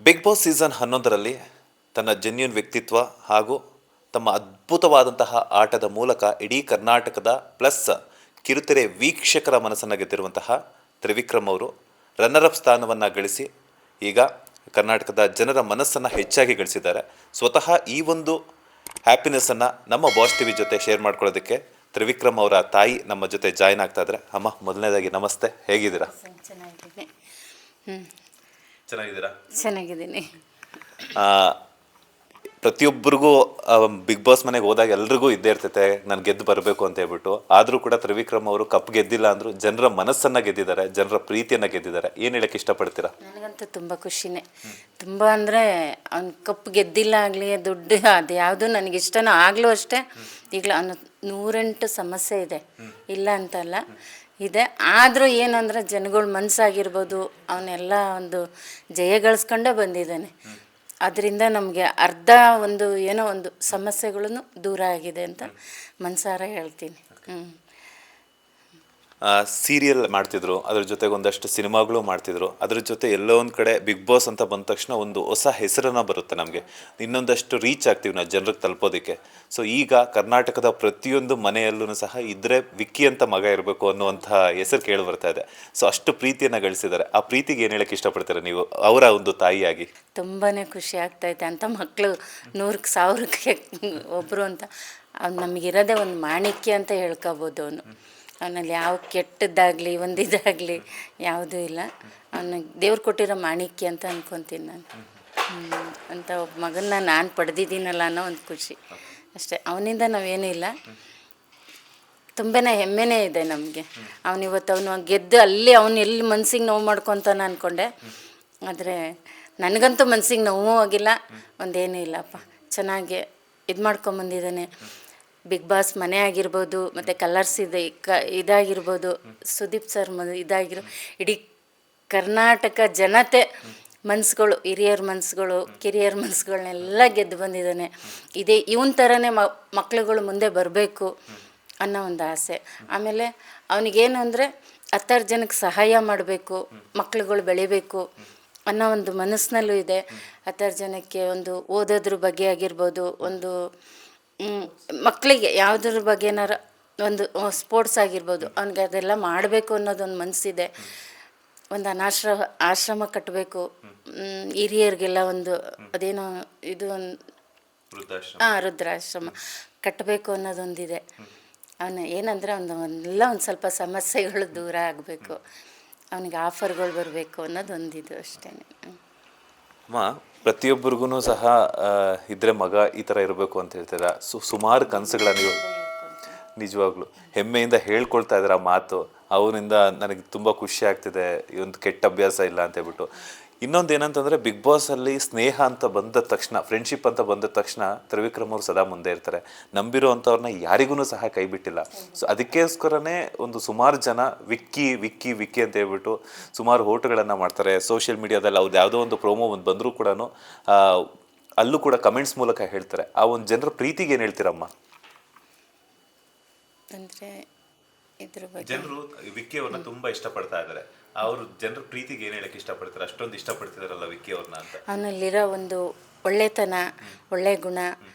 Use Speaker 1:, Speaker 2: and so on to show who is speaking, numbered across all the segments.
Speaker 1: Big boss season 11ರಲ್ಲಿ ತನ್ನ genuine ವ್ಯಕ್ತಿತ್ವ ಹಾಗೂ ತಮ್ಮ ಅದ್ಭುತವಾದಂತಹ ಆಟದ ಮೂಲಕ ಇಡೀ ಕರ್ನಾಟಕದ ಪ್ಲಸ್ ಕಿರುತೆರೆ ವೀಕ್ಷಕರ ಮನಸ್ಸನ್ನು ಗೆದ್ದಿರುವಂತಹ ತ್ರಿವಿಕ್ರಮ್ ಅವರು ರನ್ನರ್ ಅಪ್ ಸ್ಥಾನವನ್ನು ಗಳಿಸಿ ಈಗ ಕರ್ನಾಟಕದ ಜನರ ಮನಸ್ಸನ್ನು ಹೆಚ್ಚಾಗಿ ಗಳಿಸಿದ್ದಾರೆ. ಸ್ವತಃ ಈ ಒಂದು ಹ್ಯಾಪಿನೆಸ್ಸನ್ನು ನಮ್ಮ ಬಾಸ್ ಟಿವಿ ಜೊತೆ ಶೇರ್ ಮಾಡ್ಕೊಳ್ಳೋದಕ್ಕೆ ತ್ರಿವಿಕ್ರಮ್ ಅವರ ತಾಯಿ ನಮ್ಮ ಜೊತೆ ಜಾಯ್ನ್ ಆಗ್ತಾ ಇದ್ದಾರೆ. ಅಮ್ಮ, ಮೊದಲನೇದಾಗಿ ನಮಸ್ತೆ, ಹೇಗಿದ್ದೀರಾ? ಚೆನ್ನಾಗಿದ್ದೀರಾ?
Speaker 2: ಚೆನ್ನಾಗಿದ್ದೀನಿ.
Speaker 1: ಪ್ರತಿಯೊಬ್ಬರಿಗೂ ಬಿಗ್ ಬಾಸ್ ಮನೆಗೆ ಹೋದಾಗ ಎಲ್ರಿಗೂ ಇದ್ದೇ ಇರ್ತೈತೆ, ನಾನು ಗೆದ್ದು ಬರಬೇಕು ಅಂತ ಹೇಳ್ಬಿಟ್ಟು. ಆದರೂ ಕೂಡ ತ್ರಿವಿಕ್ರಮ್ ಅವರು ಕಪ್ ಗೆದ್ದಿಲ್ಲ ಅಂದರೂ ಜನರ ಮನಸ್ಸನ್ನು ಗೆದ್ದಿದ್ದಾರೆ, ಜನರ ಪ್ರೀತಿಯನ್ನು ಗೆದ್ದಿದ್ದಾರೆ. ಏನು ಹೇಳಕ್ಕೆ ಇಷ್ಟಪಡ್ತೀರಾ?
Speaker 2: ನನಗಂತೂ ತುಂಬ ಖುಷಿನೇ. ತುಂಬ ಅಂದರೆ ಅವ್ನು ಕಪ್ ಗೆದ್ದಿಲ್ಲ ಆಗಲಿ, ದುಡ್ಡು ಅದು ಯಾವುದು ನನಗಿಷ್ಟನೋ ಆಗಲೂ ಅಷ್ಟೇ. ಈಗಲೂ ಅವನು 108 ಸಮಸ್ಯೆ ಇದೆ, ಇಲ್ಲ ಅಂತಲ್ಲ, ಇದೆ. ಆದರೂ ಏನು ಅಂದರೆ ಜನಗಳ ಮನಸ್ಸಾಗಿರ್ಬೋದು, ಅವನ್ನೆಲ್ಲ ಒಂದು ಜಯಗಳಿಸ್ಕೊಂಡೇ ಬಂದಿದ್ದಾನೆ. ಅದರಿಂದ ನಮಗೆ ಅರ್ಧ ಒಂದು ಏನೋ ಒಂದು ಸಮಸ್ಯೆಗಳನ್ನು ದೂರ ಆಗಿದೆ ಅಂತ ಮನಸಾರ ಹೇಳ್ತೀನಿ.
Speaker 1: ಸೀರಿಯಲ್ ಮಾಡ್ತಿದ್ರು, ಅದ್ರ ಜೊತೆಗೆ ಒಂದಷ್ಟು ಸಿನಿಮಾಗಳು ಮಾಡ್ತಿದ್ರು. ಅದ್ರ ಜೊತೆ ಎಲ್ಲೋ ಒಂದು ಕಡೆ ಬಿಗ್ ಬಾಸ್ ಅಂತ ಬಂದ ತಕ್ಷಣ ಒಂದು ಹೊಸ ಹೆಸರನ್ನು ಬರುತ್ತೆ ನಮಗೆ, ಇನ್ನೊಂದಷ್ಟು ರೀಚ್ ಆಗ್ತೀವಿ ನಾವು ಜನರಿಗೆ ತಲುಪೋದಕ್ಕೆ. ಸೊ ಈಗ ಕರ್ನಾಟಕದ ಪ್ರತಿಯೊಂದು ಮನೆಯಲ್ಲೂ ಸಹ ಇದ್ರೆ ವಿಕ್ಕಿ ಅಂತ ಮಗ ಇರಬೇಕು ಅನ್ನುವಂಥ ಹೆಸರು ಕೇಳಿ ಬರ್ತಾ ಇದೆ. ಸೊ ಅಷ್ಟು ಪ್ರೀತಿಯನ್ನು ಗಳಿಸಿದ್ದಾರೆ. ಆ ಪ್ರೀತಿಗೆ ಏನು ಹೇಳಕ್ಕೆ ಇಷ್ಟಪಡ್ತೀರಾ ನೀವು ಅವರ ಒಂದು ತಾಯಿಯಾಗಿ?
Speaker 2: ತುಂಬಾ ಖುಷಿ ಆಗ್ತೈತೆ ಅಂತ ಮಕ್ಕಳು 100,000ಕ್ಕೆ ಒಬ್ಬರು ಅಂತ. ಅವ್ನು ನಮಗಿರೋದೇ ಒಂದು ಮಾಣಿಕ್ಯ ಅಂತ ಹೇಳ್ಕೊಬೋದು. ಅವನಲ್ಲಿ ಯಾವ ಕೆಟ್ಟದ್ದಾಗಲಿ ಒಂದಿದಾಗಲಿ ಯಾವುದೂ ಇಲ್ಲ. ಅವನಿಗೆ ದೇವ್ರು ಕೊಟ್ಟಿರೋ ಮಾಣಿಕ್ಯ ಅಂತ ಅಂದ್ಕೊತೀನಿ ನಾನು. ಅಂತ ಒಬ್ಬ ಮಗನ್ನ ನಾನು ಪಡೆದಿದ್ದೀನಲ್ಲ ಅನ್ನೋ ಒಂದು ಖುಷಿ ಅಷ್ಟೇ. ಅವನಿಂದ ನಾವೇನೂ ಇಲ್ಲ, ತುಂಬಾ ಹೆಮ್ಮೆನೇ ಇದೆ ನಮಗೆ. ಅವನಿವತ್ತು ಅವನು ಗೆದ್ದು ಅಲ್ಲಿ ಅವನು ಎಲ್ಲಿ ಮನ್ಸಿಗೆ ನೋವು ಮಾಡ್ಕೊತಾನೆ ಅಂದ್ಕೊಂಡೆ, ಆದರೆ ನನಗಂತೂ ಮನ್ಸಿಗೆ ನೋವು ಆಗಿಲ್ಲ, ಒಂದೇನೂ ಇಲ್ಲಪ್ಪ. ಚೆನ್ನಾಗಿ ಇದು ಮಾಡ್ಕೊಂಬಂದಿದ್ದಾನೆ. ಬಿಗ್ ಬಾಸ್ ಮನೆ ಆಗಿರ್ಬೋದು, ಮತ್ತು ಕಲರ್ಸ್ ಇದೆ ಇದಾಗಿರ್ಬೋದು, ಸುದೀಪ್ ಸರ್ ಇದಾಗಿರೋ ಇಡೀ ಕರ್ನಾಟಕ ಜನತೆ ಮನಸ್ಸುಗಳು, ಹಿರಿಯರ ಮನಸ್ಸುಗಳು, ಕಿರಿಯರ ಮನಸ್ಸುಗಳನ್ನೆಲ್ಲ ಗೆದ್ದು ಬಂದಿದ್ದಾನೆ. ಇದೇ ಇವನ ಥರನೇ ಮಕ್ಳುಗಳು ಮುಂದೆ ಬರಬೇಕು ಅನ್ನೋ ಒಂದು ಆಸೆ. ಆಮೇಲೆ ಅವನಿಗೇನು ಅಂದರೆ 10 ಜನಕ್ಕೆ ಸಹಾಯ ಮಾಡಬೇಕು, ಮಕ್ಳುಗಳು ಬೆಳಿಬೇಕು ಅನ್ನೋ ಒಂದು ಮನಸ್ಸಿನಲ್ಲೂ ಇದೆ. 10 ಜನಕ್ಕೆ ಒಂದು ಓದೋದ್ರ ಬಗ್ಗೆ ಆಗಿರ್ಬೋದು, ಒಂದು ಮಕ್ಕಳಿಗೆ ಯಾವುದ್ರ ಬಗ್ಗೆ ಏನಾರು ಒಂದು ಸ್ಪೋರ್ಟ್ಸ್ ಆಗಿರ್ಬೋದು, ಅವ್ನಿಗೆ ಅದೆಲ್ಲ ಮಾಡಬೇಕು ಅನ್ನೋದೊಂದು ಮನಸ್ಸಿದೆ. ಒಂದು ಆಶ್ರಮ ಕಟ್ಟಬೇಕು, ಹಿರಿಯರಿಗೆಲ್ಲ ಒಂದು ಅದೇನೋ ಇದು ಒಂದು ವೃದ್ಧಾಶ್ರಮ ಕಟ್ಟಬೇಕು ಅನ್ನೋದೊಂದಿದೆ. ಅವನು ಏನಂದರೆ ಎಲ್ಲ ಒಂದು ಸ್ವಲ್ಪ ಸಮಸ್ಯೆಗಳು ದೂರ ಆಗಬೇಕು, ಅವನಿಗೆ ಆಫರ್ಗಳು ಬರಬೇಕು ಅನ್ನೋದೊಂದಿದು ಅಷ್ಟೇ.
Speaker 1: ಅಮ್ಮ, ಪ್ರತಿಯೊಬ್ಬರಿಗೂ ಸಹ ಇದ್ರೆ ಮಗ ಈ ಥರ ಇರಬೇಕು ಅಂತ ಹೇಳ್ತೀರಾ. ಸುಮಾರು ಕನಸುಗಳ ನೀವು ನಿಜವಾಗ್ಲೂ ಹೆಮ್ಮೆಯಿಂದ ಹೇಳ್ಕೊಳ್ತಾ ಇದ್ದೀರ ಆ ಮಾತು. ಅವನಿಂದ ನನಗೆ ತುಂಬ ಖುಷಿ ಆಗ್ತಿದೆ, ಈ ಒಂದು ಕೆಟ್ಟ ಅಭ್ಯಾಸ ಇಲ್ಲ ಅಂತ ಹೇಳ್ಬಿಟ್ಟು. ಇನ್ನೊಂದು ಏನಂತಂದರೆ, ಬಿಗ್ ಬಾಸಲ್ಲಿ ಸ್ನೇಹ ಅಂತ ಬಂದ ತಕ್ಷಣ, ಫ್ರೆಂಡ್ಶಿಪ್ ಅಂತ ಬಂದ ತಕ್ಷಣ ತ್ರಿವಿಕ್ರಮ್ ಅವರು ಸದಾ ಮುಂದೆ ಇರ್ತಾರೆ. ನಂಬಿರೋ ಅಂಥವ್ರನ್ನ ಯಾರಿಗೂ ಸಹ ಕೈ ಬಿಟ್ಟಿಲ್ಲ. ಸೊ ಅದಕ್ಕೋಸ್ಕರನೇ ಒಂದು ಸುಮಾರು ಜನ ವಿಕ್ಕಿ ವಿಕ್ಕಿ ವಿಕ್ಕಿ ಅಂತ ಹೇಳ್ಬಿಟ್ಟು ಸುಮಾರು ಓಟುಗಳನ್ನು ಮಾಡ್ತಾರೆ. ಸೋಷಿಯಲ್ ಮೀಡಿಯಾದಲ್ಲಿ ಅವ್ರು ಯಾವುದೋ ಒಂದು ಪ್ರೋಮೋ ಒಂದು ಬಂದರೂ ಕೂಡ ಅಲ್ಲೂ ಕೂಡ ಕಮೆಂಟ್ಸ್ ಮೂಲಕ ಹೇಳ್ತಾರೆ. ಆ ಒಂದು ಜನರ ಪ್ರೀತಿಗೆ ಏನು ಹೇಳ್ತೀರಮ್ಮ?
Speaker 2: ಅಂದರೆ ಇದ್ರ ಬಗ್ಗೆ
Speaker 1: ಜನರು ವಿಕ್ಕಿ ಅವ್ರನ್ನ ತುಂಬ ಇಷ್ಟಪಡ್ತಾ ಇದ್ದಾರೆ. ಅವರು ಜನರ ಪ್ರೀತಿಗೆ ಏನು ಹೇಳಕ್ಕೆ ಇಷ್ಟಪಡ್ತಾರೆ? ಅಷ್ಟೊಂದು ಇಷ್ಟಪಡ್ತಿದಾರಲ್ಲ ವಿಕ್ಕಿ ಅವ್ರನ್ನ ಅಂತ.
Speaker 2: ಅವನಲ್ಲಿರೋ ಒಂದು ಒಳ್ಳೆತನ, ಒಳ್ಳೆ ಗುಣ,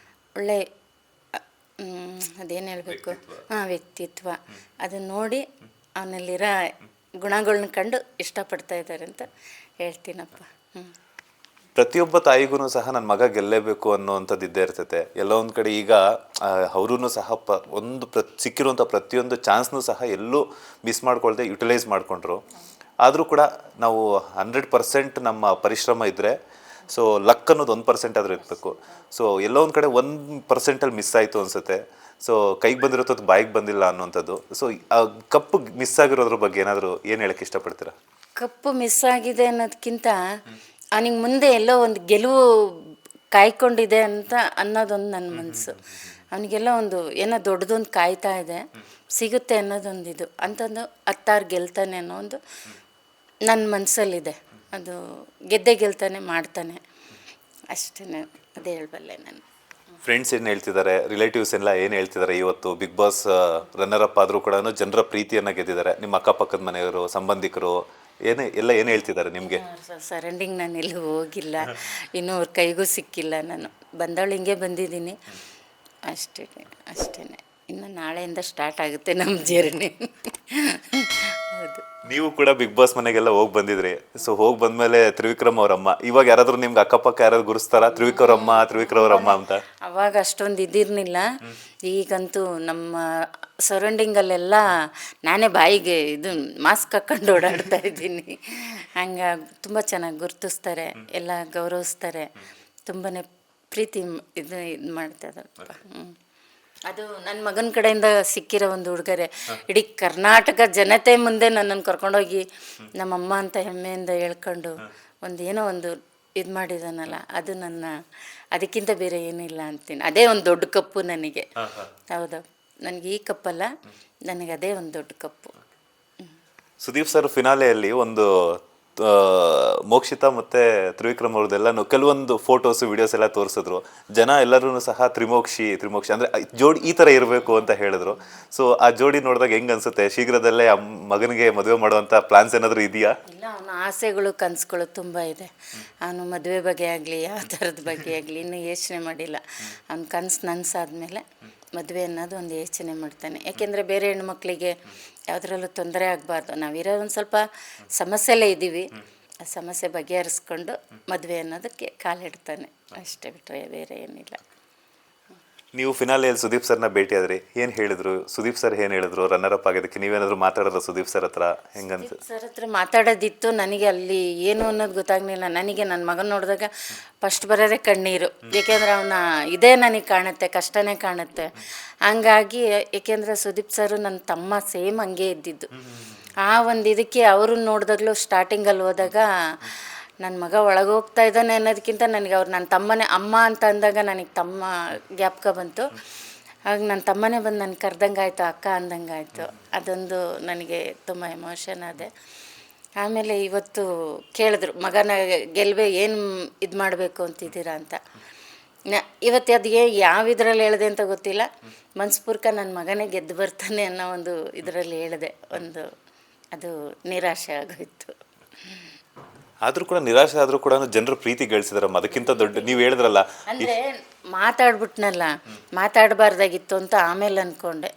Speaker 2: ಒಳ್ಳೆ ಅದೇನು ಹೇಳಬೇಕು, ವ್ಯಕ್ತಿತ್ವ, ಅದನ್ನ ನೋಡಿ ಅವನಲ್ಲಿರೋ ಗುಣಗಳನ್ನ ಕಂಡು ಇಷ್ಟಪಡ್ತಾ ಇದ್ದಾರೆ ಅಂತ ಹೇಳ್ತೀನಪ್ಪ.
Speaker 1: ಪ್ರತಿಯೊಬ್ಬ ತಾಯಿಗೂ ಸಹ ನನ್ನ ಮಗ ಗೆಲ್ಲೇಬೇಕು ಅನ್ನೋವಂಥದ್ದು ಇದ್ದೇ ಇರ್ತೈತೆ. ಎಲ್ಲೋ ಒಂದು ಕಡೆ ಈಗ ಅವರೂ ಸಹ ಸಿಕ್ಕಿರುವಂಥ ಪ್ರತಿಯೊಂದು ಚಾನ್ಸ್ನೂ ಸಹ ಎಲ್ಲೂ ಮಿಸ್ ಮಾಡ್ಕೊಳ್ದೆ ಯುಟಿಲೈಸ್ ಮಾಡಿಕೊಂಡ್ರು. ಆದರೂ ಕೂಡ ನಾವು 100% ನಮ್ಮ ಪರಿಶ್ರಮ ಇದ್ದರೆ, ಸೊ ಲಕ್ ಅನ್ನೋದು 1% ಆದರೂ ಇರಬೇಕು. ಸೊ ಎಲ್ಲೋ ಒಂದು ಕಡೆ 1%ಅಲ್ಲಿ ಮಿಸ್ ಆಯಿತು ಅನಿಸುತ್ತೆ. ಸೊ ಕೈಗೆ ಬಂದಿರೋದು ಬಾಯಿಗೆ ಬಂದಿಲ್ಲ ಅನ್ನೋವಂಥದ್ದು. ಸೊ ಆ ಕಪ್ಪು ಮಿಸ್ ಆಗಿರೋದ್ರ ಬಗ್ಗೆ ಏನಾದರೂ ಏನು ಹೇಳಕ್ಕೆ ಇಷ್ಟಪಡ್ತೀರಾ?
Speaker 2: ಕಪ್ಪು ಮಿಸ್ ಆಗಿದೆ ಅನ್ನೋದಕ್ಕಿಂತ ಅವನಿಗೆ ಮುಂದೆ ಎಲ್ಲೋ ಒಂದು ಗೆಲುವು ಕಾಯ್ಕೊಂಡಿದೆ ಅಂತ ಅನ್ನೋದೊಂದು ನನ್ನ ಮನಸ್ಸು. ಅವನಿಗೆಲ್ಲ ಒಂದು ಏನೋ ದೊಡ್ಡದೊಂದು ಕಾಯ್ತಾ ಇದೆ, ಸಿಗುತ್ತೆ ಅನ್ನೋದೊಂದಿದು ಅಂತಂದು 10 ಗೆಲ್ತಾನೆ ಅನ್ನೋ ಒಂದು ನನ್ನ ಮನಸ್ಸಲ್ಲಿದೆ. ಅದು ಗೆಲ್ತಾನೆ, ಮಾಡ್ತಾನೆ ಅಷ್ಟೇ, ಅದೇ ಹೇಳಬಲ್ಲೆ ನಾನು.
Speaker 1: ಫ್ರೆಂಡ್ಸ್ ಏನು ಹೇಳ್ತಿದ್ದಾರೆ, ರಿಲೇಟಿವ್ಸ್ ಎಲ್ಲ ಏನು ಹೇಳ್ತಿದ್ದಾರೆ? ಇವತ್ತು ಬಿಗ್ ಬಾಸ್ ರನ್ನರ್ ಅಪ್ ಆದರೂ ಕೂಡ ಜನರ ಪ್ರೀತಿಯನ್ನು ಗೆದ್ದಿದ್ದಾರೆ. ನಿಮ್ಮ ಅಕ್ಕಪಕ್ಕದ ಮನೆಯವರು, ಸಂಬಂಧಿಕರು ಏನು ಹೇಳ್ತಿದ್ದಾರೆ ನಿಮಗೆ?
Speaker 2: ಸರೌಂಡಿಂಗ್ ನಾನು ಎಲ್ಲೂ ಹೋಗಿಲ್ಲ, ಇನ್ನೂ ಅವ್ರ ಕೈಗೂ ಸಿಕ್ಕಿಲ್ಲ. ನಾನು ಬಂದವಳು ಹಿಂಗೆ ಬಂದಿದ್ದೀನಿ ಅಷ್ಟೇ. ಇನ್ನು ನಾಳೆಯಿಂದ ಸ್ಟಾರ್ಟ್ ಆಗುತ್ತೆ ನಮ್ಮ ಜರ್ನಿ. ಹೌದು.
Speaker 1: ನೀವು ಕೂಡ ಬಿಗ್ ಬಾಸ್ ಮನೆಗೆಲ್ಲ ಹೋಗಿ ಬಂದಿದ್ರಿ. ಸೊ ಹೋಗಿ ಬಂದಮೇಲೆ ತ್ರಿವಿಕ್ರಮ್ ಅವರಮ್ಮ, ಇವಾಗ ಯಾರಾದರೂ ನಿಮ್ಗೆ ಅಕ್ಕಪಕ್ಕ ಯಾರಾದ್ರು ಗುರುಸ್ತಾರ ತ್ರಿವಿಕ್ರಮ್ ಅವರಮ್ಮ ಅಂತ?
Speaker 2: ಅವಾಗ ಅಷ್ಟೊಂದು ಇದಿರಲಿಲ್ಲ. ಈಗಂತೂ ನಮ್ಮ ಸರೌಂಡಿಂಗಲ್ಲೆಲ್ಲ ನಾನೇ ಬಾಯಿಗೆ ಇದು ಮಾಸ್ಕ್ ಹಾಕ್ಕೊಂಡು ಓಡಾಡ್ತಾ ಇದ್ದೀನಿ. ಹಂಗಾಗಿ ತುಂಬ ಚೆನ್ನಾಗಿ ಗುರ್ತಿಸ್ತಾರೆ, ಎಲ್ಲ ಗೌರವಿಸ್ತಾರೆ, ತುಂಬಾ ಪ್ರೀತಿ ಇದು ಮಾಡ್ತಾರೆ. ಅದು ನನ್ನ ಮಗನ ಕಡೆಯಿಂದ ಸಿಕ್ಕಿರೋ ಒಂದು ಉಡುಗೊರೆ. ಇಡೀ ಕರ್ನಾಟಕ ಜನತೆ ಮುಂದೆ ನನ್ನನ್ನು ಕರ್ಕೊಂಡೋಗಿ ನಮ್ಮಮ್ಮ ಅಂತ ಹೆಮ್ಮೆಯಿಂದ ಹೇಳ್ಕೊಂಡು ಏನೋ ಒಂದು ಇದು ಮಾಡಿದಾನಲ್ಲ, ಅದು ಅದಕ್ಕಿಂತ ಬೇರೆ ಏನಿಲ್ಲ ಅಂತೀನಿ. ಅದೇ ಒಂದು ದೊಡ್ಡ ಕಪ್ಪು ನನಗೆ. ಹೌದಾ, ನನಗೆ ಈ ಕಪ್ಪಲ್ಲ, ನನಗೆ ಅದೇ ಒಂದು ದೊಡ್ಡ ಕಪ್ಪು.
Speaker 1: ಸುದೀಪ್ ಸರ್ ಫಿನಾಲೆಯಲ್ಲಿ ಒಂದು ಮೋಕ್ಷಿತಾ ಮತ್ತು ತ್ರಿವಿಕ್ರಮ್ ಅವ್ರದ್ದೆಲ್ಲ ಕೆಲವೊಂದು ಫೋಟೋಸ್ ವಿಡಿಯೋಸ್ ಎಲ್ಲ ತೋರಿಸಿದ್ರು. ಜನ ಎಲ್ಲರೂ ಸಹ ತ್ರಿಮೋಕ್ಷಿ ಅಂದರೆ ಜೋಡಿ ಈ ಥರ ಇರಬೇಕು ಅಂತ ಹೇಳಿದ್ರು. ಸೊ ಆ ಜೋಡಿ ನೋಡಿದಾಗ ಹೆಂಗೆ ಅನಿಸುತ್ತೆ? ಶೀಘ್ರದಲ್ಲೇ ಆ ಮಗನಿಗೆ ಮದುವೆ ಮಾಡುವಂಥ ಪ್ಲಾನ್ಸ್ ಏನಾದರೂ ಇದೆಯಾ?
Speaker 2: ಇಲ್ಲ, ಅವನ ಆಸೆಗಳು ಕನಸುಗಳು ತುಂಬ ಇದೆ. ಅವನು ಮದುವೆ ಬಗ್ಗೆ ಆಗಲಿ ಯಾವ ಥರದ ಬಗ್ಗೆ ಆಗಲಿ ಇನ್ನೂ ಯೋಚನೆ ಮಾಡಿಲ್ಲ. ಅವ್ನ ಕನಸು ನನಸಾದ್ಮೇಲೆ ಮದುವೆ ಅನ್ನೋದು ಒಂದು ಯೋಚನೆ ಮಾಡ್ತಾನೆ. ಯಾಕೆಂದರೆ ಬೇರೆ ಹೆಣ್ಮಕ್ಳಿಗೆ ಯಾವುದ್ರಲ್ಲೂ ತೊಂದರೆ ಆಗಬಾರ್ದು. ನಾವಿರೋ ಒಂದು ಸ್ವಲ್ಪ ಸಮಸ್ಯೆಲೇ ಇದ್ದೀವಿ, ಆ ಸಮಸ್ಯೆ ಬಗೆಹರಿಸ್ಕೊಂಡು ಮದುವೆ ಅನ್ನೋದಕ್ಕೆ ಕಾಲಿಡ್ತಾನೆ ಅಷ್ಟೇ, ಬಿಟ್ಟರೆ ಬೇರೆ ಏನಿಲ್ಲ.
Speaker 1: ನೀವು ಫಿನಾಲೆಯಲ್ಲಿ ಸುದೀಪ್ ಸರ್ನ ಭೇಟಿ ಆದ್ರಿ, ಏನು ಹೇಳಿದ್ರು? ಸುದೀಪ್ ಸರ್ ಏನು ಹೇಳಿದ್ರು ರನ್ನರ್ ಅಪ್ ಆಗೋದಕ್ಕೆ? ನೀವೇನಾದರೂ ಮಾತಾಡೋದು ಸುದೀಪ್ ಸರ್ ಹತ್ರ? ಹೆಂಗನ್ಸ
Speaker 2: ಸರ್ ಹತ್ರ ಮಾತಾಡೋದಿತ್ತು. ನನಗೆ ಅಲ್ಲಿ ಏನು ಅನ್ನೋದು ಗೊತ್ತಾಗಲಿಲ್ಲ. ನನಗೆ ನನ್ನ ಮಗನ ನೋಡಿದಾಗ ಫಸ್ಟ್ ಬರೋದೇ ಕಣ್ಣೀರು. ಏಕೆಂದರೆ ಅವನ ಇದೇ ನನಗೆ ಕಾಣುತ್ತೆ, ಕಷ್ಟನೇ ಕಾಣುತ್ತೆ. ಹಂಗಾಗಿ ಏಕೆಂದರೆ ಸುದೀಪ್ ಸರು ನನ್ನ ತಮ್ಮ ಸೇಮ್ ಹಂಗೆ ಇದ್ದಿದ್ದು. ಆ ಒಂದು ಇದಕ್ಕೆ ಅವ್ರನ್ನ ನೋಡಿದಾಗಲೂ ಸ್ಟಾರ್ಟಿಂಗಲ್ಲಿ ಹೋದಾಗ ನನ್ನ ಮಗ ಒಳಗೆ ಹೋಗ್ತಾ ಇದ್ದಾನೆ ಅನ್ನೋದಕ್ಕಿಂತ ನನಗೆ ನನ್ನ ತಮ್ಮನೇ ಅಮ್ಮ ಅಂತ ಅಂದಾಗ ನನಗೆ ತಮ್ಮ ಜ್ಞಾಪಕ ಬಂತು. ಆಗ ನನ್ನ ತಮ್ಮನೇ ಬಂದು ನನಗೆ ಕರೆದಂಗೆ ಆಯಿತು, ಅಕ್ಕ ಅಂದಂಗೆ ಆಯಿತು. ಅದೊಂದು ನನಗೆ ತುಂಬ ಎಮೋಷನ್ ಆದೆ. ಆಮೇಲೆ ಇವತ್ತು ಕೇಳಿದ್ರು, ಮಗನ ಗೆಲ್ವೆ ಏನು ಇದು ಮಾಡಬೇಕು ಅಂತಿದ್ದೀರಾ ಅಂತ. ಇವತ್ತು ಅದು ಯಾವ ಇದರಲ್ಲಿ ಹೇಳಿದೆ ಅಂತ ಗೊತ್ತಿಲ್ಲ, ಮನಸ್ಪೂರ್ವಕ ನನ್ನ ಮಗನೇ ಗೆದ್ದು ಬರ್ತಾನೆ ಅನ್ನೋ ಒಂದು ಇದರಲ್ಲಿ ಹೇಳಿದೆ. ಅದು ನಿರಾಶೆ ಆಗೋಯ್ತು.
Speaker 1: ಆದರೂ ಕೂಡ ನಿರಾಶೆ ಆದರೂ ಕೂಡ ಜನರು ಪ್ರೀತಿ ಗಳಿಸಿದಾರಮ್ಮ. ಅದಕ್ಕಿಂತ ದೊಡ್ಡ ನೀವು ಹೇಳಿದ್ರಲ್ಲ,
Speaker 2: ಅಂದರೆ ಮಾತಾಡ್ಬಿಟ್ನಲ್ಲ, ಮಾತಾಡಬಾರ್ದಾಗಿತ್ತು ಅಂತ ಆಮೇಲೆ ಅಂದ್ಕೊಂಡೆ.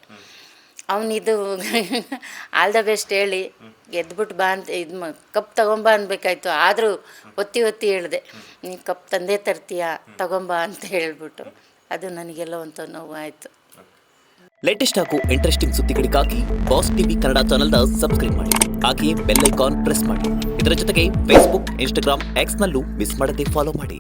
Speaker 2: ಅವನಿದು ಆಲ್ ದ ಬೆಸ್ಟ್ ಹೇಳಿ ಗೆದ್ಬಿಟ್ಟು ಬಾ ಅಂತ ಕಪ್ ತಗೊಂಬಾ ಅನ್ಬೇಕಾಯ್ತು. ಆದರೂ ಒತ್ತಿ ಹೇಳಿದೆ, ನೀನು ಕಪ್ ತಂದೇ ತರ್ತೀಯಾ ತಗೊಂಬಾ ಅಂತ ಹೇಳ್ಬಿಟ್ಟು. ಅದು ನನಗೆಲ್ಲೋ ಅಂತ ನೋವು ಆಯಿತು.
Speaker 3: ಲೇಟೆಸ್ಟ್ ಹಾಗೂ ಇಂಟ್ರೆಸ್ಟಿಂಗ್ ಸುದ್ದಿಗಳಿಗಾಗಿ ಬಾಸ್ ಟಿವಿ ಕನ್ನಡ ಚಾನೆಲ್ನ ಸಬ್ಸ್ಕ್ರೈಬ್ ಮಾಡಿ. ಹಾಗೆಯೇ ಬೆಲ್ ಐಕಾನ್ ಪ್ರೆಸ್ ಮಾಡಿ. ಇದರ ಜೊತೆಗೆ ಫೇಸ್ಬುಕ್, ಇನ್ಸ್ಟಾಗ್ರಾಮ್, ಎಕ್ಸ್ನಲ್ಲೂ ಮಿಸ್ ಮಾಡದೆ ಫಾಲೋ ಮಾಡಿ.